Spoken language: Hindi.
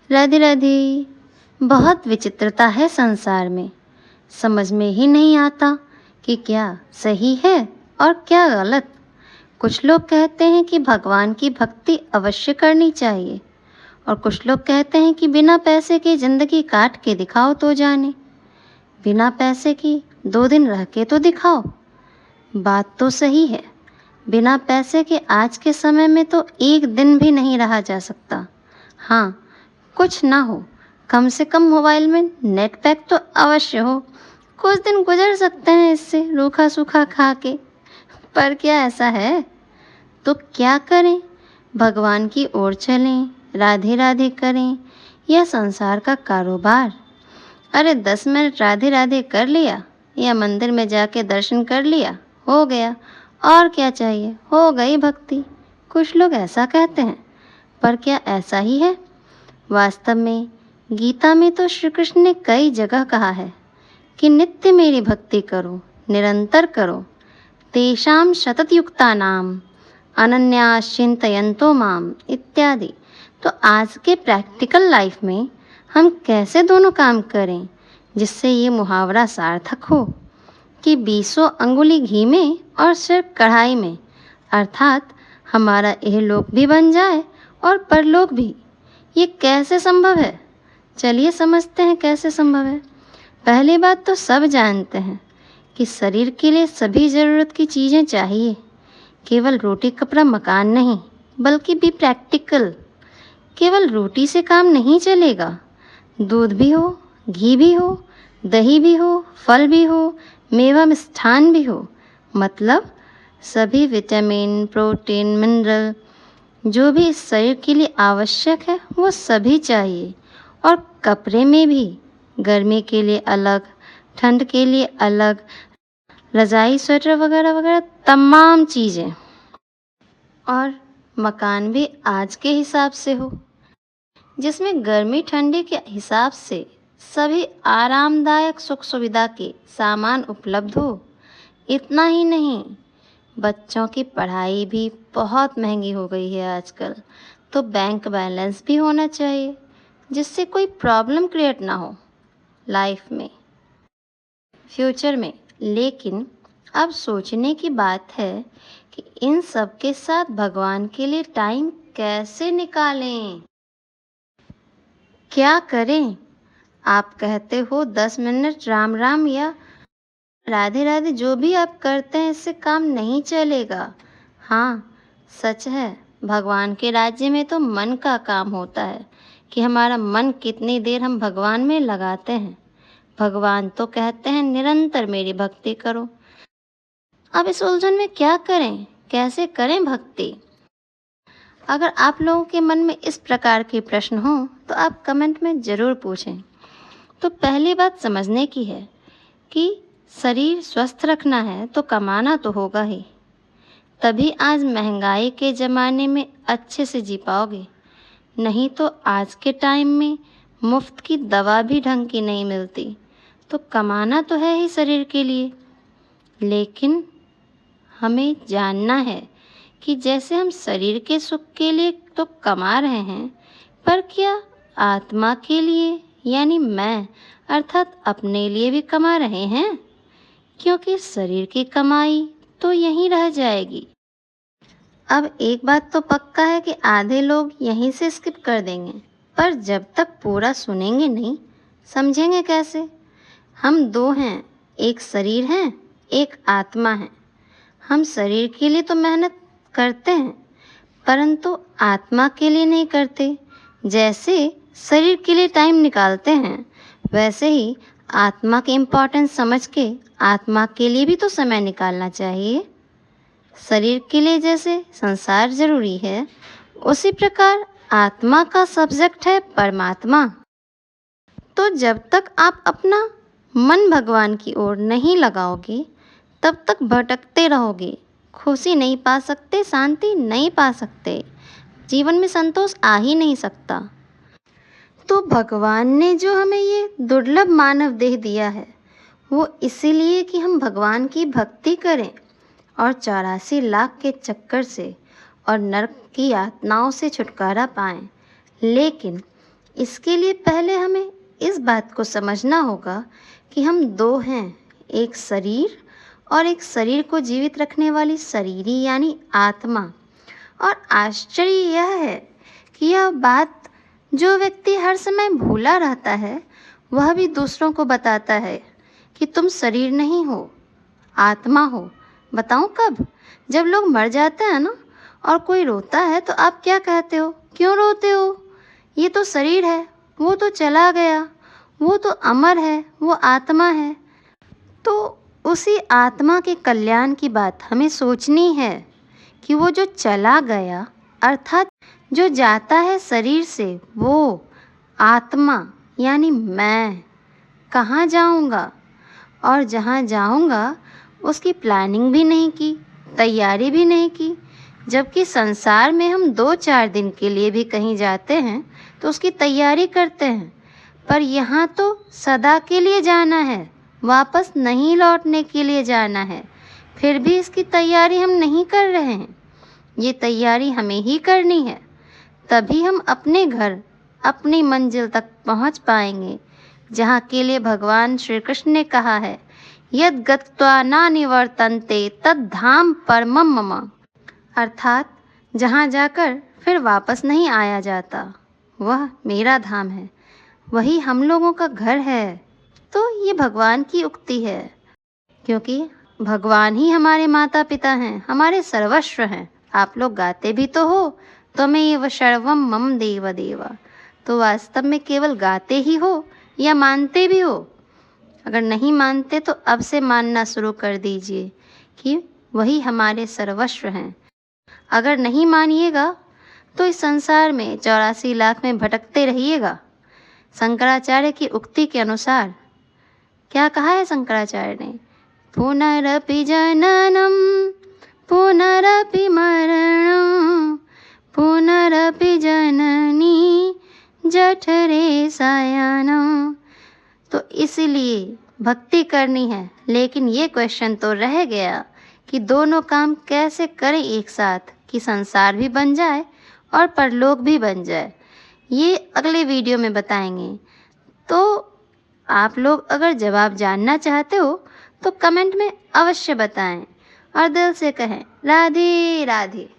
राधे राधे। बहुत विचित्रता है संसार में। समझ में ही नहीं आता कि क्या सही है और क्या गलत। कुछ लोग कहते हैं कि भगवान की भक्ति अवश्य करनी चाहिए और कुछ लोग कहते हैं कि बिना पैसे की ज़िंदगी काट के दिखाओ तो जाने। बिना पैसे की 2 दिन रह के तो दिखाओ। बात तो सही है, बिना पैसे के आज के समय में तो 1 दिन भी नहीं रहा जा सकता। हाँ, कुछ ना हो, कम से कम मोबाइल में नेट पैक तो अवश्य हो। कुछ दिन गुजर सकते हैं इससे रूखा सूखा खा के। पर क्या ऐसा है? तो क्या करें? भगवान की ओर चलें, राधे राधे करें या संसार का कारोबार? अरे 10 मिनट राधे राधे कर लिया या मंदिर में जाके दर्शन कर लिया, हो गया। और क्या चाहिए, हो गई भक्ति। कुछ लोग ऐसा कहते हैं, पर क्या ऐसा ही है? वास्तव में गीता में तो श्री कृष्ण ने कई जगह कहा है कि नित्य मेरी भक्ति करो, निरंतर करो। तेषां शततयुक्तानाम अनन्यास चिंतयन्तो माम इत्यादि। तो आज के प्रैक्टिकल लाइफ में हम कैसे दोनों काम करें जिससे ये मुहावरा सार्थक हो कि 20 अंगुली घी में और सिर कढ़ाई में, अर्थात हमारा इहलोक भी बन जाए और परलोक भी। ये कैसे संभव है? चलिए समझते हैं कैसे संभव है। पहली बात तो सब जानते हैं कि शरीर के लिए सभी ज़रूरत की चीज़ें चाहिए। केवल रोटी कपड़ा मकान नहीं, बल्कि भी प्रैक्टिकल। केवल रोटी से काम नहीं चलेगा। दूध भी हो, घी भी हो, दही भी हो, फल भी हो, मेवा मिष्ठान भी हो। मतलब सभी विटामिन, प्रोटीन, मिनरल जो भी इस शरीर के लिए आवश्यक है वो सभी चाहिए। और कपड़े में भी गर्मी के लिए अलग, ठंड के लिए अलग, रज़ाई, स्वेटर वगैरह वगैरह तमाम चीज़ें। और मकान भी आज के हिसाब से हो, जिसमें गर्मी ठंडी के हिसाब से सभी आरामदायक सुख सुविधा के सामान उपलब्ध हो। इतना ही नहीं, बच्चों की पढ़ाई भी बहुत महंगी हो गई है आजकल, तो बैंक बैलेंस भी होना चाहिए जिससे कोई प्रॉब्लम क्रिएट ना हो लाइफ में, फ्यूचर में। लेकिन अब सोचने की बात है कि इन सब के साथ भगवान के लिए टाइम कैसे निकालें, क्या करें? आप कहते हो 10 मिनट राम राम या राधे राधे, जो भी आप करते हैं इससे काम नहीं चलेगा। हाँ, सच है, भगवान के राज्य में तो मन का काम होता है कि हमारा मन कितनी देर हम भगवान में लगाते हैं। भगवान तो कहते हैं निरंतर मेरी भक्ति करो। अब इस उलझन में क्या करें, कैसे करें भक्ति? अगर आप लोगों के मन में इस प्रकार के प्रश्न हों तो आप कमेंट में ज़रूर पूछें। तो पहली बात समझने की है कि शरीर स्वस्थ रखना है तो कमाना तो होगा ही, तभी आज महंगाई के ज़माने में अच्छे से जी पाओगे। नहीं तो आज के टाइम में मुफ्त की दवा भी ढंग की नहीं मिलती। तो कमाना तो है ही शरीर के लिए, लेकिन हमें जानना है कि जैसे हम शरीर के सुख के लिए तो कमा रहे हैं, पर क्या आत्मा के लिए यानी मैं अर्थात अपने लिए भी कमा रहे हैं? क्योंकि शरीर की कमाई तो यहीं रह जाएगी। अब एक बात तो पक्का है कि आधे लोग यहीं से स्किप कर देंगे, पर जब तक पूरा सुनेंगे नहीं, समझेंगे कैसे? हम 2 हैं, एक शरीर है, एक आत्मा है। हम शरीर के लिए तो मेहनत करते हैं, परंतु आत्मा के लिए नहीं करते। जैसे शरीर के लिए टाइम निकालते हैं, वैसे ही आत्मा की इम्पोर्टेंस समझ के आत्मा के लिए भी तो समय निकालना चाहिए। शरीर के लिए जैसे संसार जरूरी है, उसी प्रकार आत्मा का सब्जेक्ट है परमात्मा। तो जब तक आप अपना मन भगवान की ओर नहीं लगाओगे, तब तक भटकते रहोगे, खुशी नहीं पा सकते, शांति नहीं पा सकते, जीवन में संतोष आ ही नहीं सकता। तो भगवान ने जो हमें ये दुर्लभ मानव देह दिया है, वो इसीलिए कि हम भगवान की भक्ति करें और 84 लाख के चक्कर से और नरक की यातनाओं से छुटकारा पाएं। लेकिन इसके लिए पहले हमें इस बात को समझना होगा कि हम दो हैं, एक शरीर और एक शरीर को जीवित रखने वाली शरीरी यानी आत्मा। और आश्चर्य यह है कि यह बात जो व्यक्ति हर समय भूला रहता है वह भी दूसरों को बताता है कि तुम शरीर नहीं हो, आत्मा हो। बताऊं कब? जब लोग मर जाते हैं ना और कोई रोता है तो आप क्या कहते हो? क्यों रोते हो? ये तो शरीर है, वो तो चला गया, वो तो अमर है, वो आत्मा है। तो उसी आत्मा के कल्याण की बात हमें सोचनी है कि वो जो चला गया अर्थात जो जाता है शरीर से, वो आत्मा यानी मैं कहाँ जाऊँगा, और जहाँ जाऊँगा उसकी प्लानिंग भी नहीं की, तैयारी भी नहीं की। जबकि संसार में हम 2-4 दिन के लिए भी कहीं जाते हैं तो उसकी तैयारी करते हैं, पर यहाँ तो सदा के लिए जाना है, वापस नहीं लौटने के लिए जाना है। फिर भी इसकी तैयारी हम नहीं कर रहे हैं। ये तैयारी हमें ही करनी है, तभी हम अपने घर, अपनी मंजिल तक पहुँच पाएंगे, जहाँ के लिए भगवान श्री कृष्ण ने कहा है, यद गत्वा न निवर्तन्ते तद धाम परमम मम। अर्थात जहाँ जाकर फिर वापस नहीं आया जाता, वह मेरा धाम है, वही हम लोगों का घर है। तो ये भगवान की उक्ति है, क्योंकि भगवान ही हमारे माता पिता हैं, हमारे सर्वस्व हैं। आप लोग गाते भी तो हो, त्वमेव सर्वम मम देव देवा। तो वास्तव में केवल गाते ही हो या मानते भी हो? अगर नहीं मानते तो अब से मानना शुरू कर दीजिए कि वही हमारे सर्वस्व हैं। अगर नहीं मानिएगा तो इस संसार में 84 लाख में भटकते रहिएगा। शंकराचार्य की उक्ति के अनुसार क्या कहा है शंकराचार्य ने? पुनरपि जननम पुनरपि मरणम पुनरपि जननी जठरे शयनम। तो इसलिए भक्ति करनी है, लेकिन ये क्वेश्चन तो रह गया कि दोनों काम कैसे करें एक साथ कि संसार भी बन जाए और परलोक भी बन जाए। ये अगले वीडियो में बताएंगे। तो आप लोग अगर जवाब जानना चाहते हो तो कमेंट में अवश्य बताएं और दिल से कहें राधे राधे।